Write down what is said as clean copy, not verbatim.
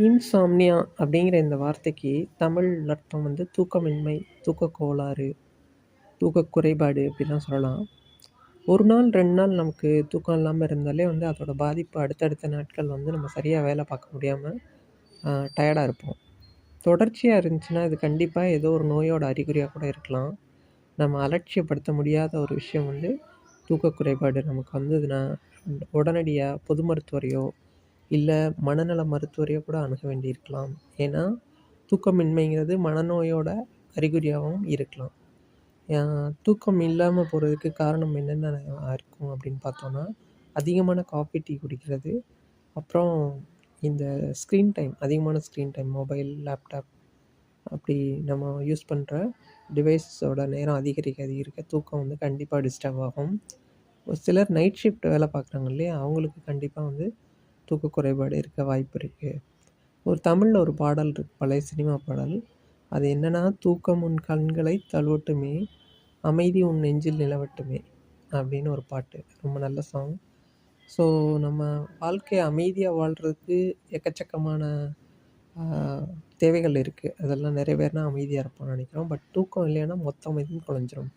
இன்சாம்னியா அப்படிங்கிற இந்த வார்த்தைக்கு தமிழ் அர்த்தம் வந்து தூக்கமின்மை, தூக்கக் கோளாறு, தூக்கக் குறைபாடு அப்படிலாம் சொல்லலாம். 1 நாள் 2 நாள் நமக்கு தூக்கம் இல்லாம இருந்தாலே வந்து அதோட பாதிப்பு அடுத்தடுத்த நாட்கள் வந்து நம்ம சரியா வேலை பார்க்க முடியாம டயர்டா இருப்போம். தொடர்ச்சியா இருந்துச்சுன்னா, இது கண்டிப்பா ஏதோ ஒரு நோயோட அறிகுறியா கூட இருக்கலாம். நம்ம அலட்சியப்படுத்த முடியாத ஒரு விஷயம் வந்து தூக்கக் குறைபாடு நமக்கு வந்ததுன்னா, உடனடியா பொது மருத்துவரையோ, இல்ல மனநல மருத்துவரையோ கூட அணுக வேண்டியிருக்கலாம். ஏன்னா, தூக்கமின்மைங்கிறது மனநோயோட அறிகுறியாவும் இருக்கலாம். தூக்கம் இல்லாம போறதுக்கு காரணம் என்னென்ன இருக்கும் அப்படின்னு பார்த்தோம்னா, அதிகமான காஃபி, டீ குடிக்கிறது. அப்புறம் இந்த ஸ்க்ரீன் டைம், அதிகமான ஸ்க்ரீன் டைம் மொபைல், லேப்டாப் அப்படி நம்ம யூஸ் பண்ணுற டிவைஸோட நேரம் அதிகரிக்க தூக்கம் வந்து கண்டிப்பாக டிஸ்டர்ப் ஆகும். ஒரு சிலர் நைட் ஷிஃப்ட் வேலை பார்க்குறாங்க இல்லையா? அவங்களுக்கு கண்டிப்பாக வந்து தூக்க குறைபாடு இருக்க வாய்ப்பு இருக்குது. ஒரு தமிழில் ஒரு பாடல் இருக்கு, பழைய சினிமா பாடல். அது என்னன்னா, "தூக்கம் உன் கண்களை தழுவட்டுமே, அமைதி உன் நெஞ்சில் நிலவட்டுமே" அப்படின்னு ஒரு பாட்டு. ரொம்ப நல்ல சாங். ஸோ நம்ம வாழ்க்கைய அமைதியா வாழ்றதுக்கு எக்கச்சக்கமான ஆ தேவைகள் இருக்குது. அதெல்லாம் நிறைவேறினா அமைதியா இருப்போம்னு நினைக்கிறோம். பட் தூக்கம் இல்லைன்னா மொத்த அமைதியும் தொலைஞ்சிரும்.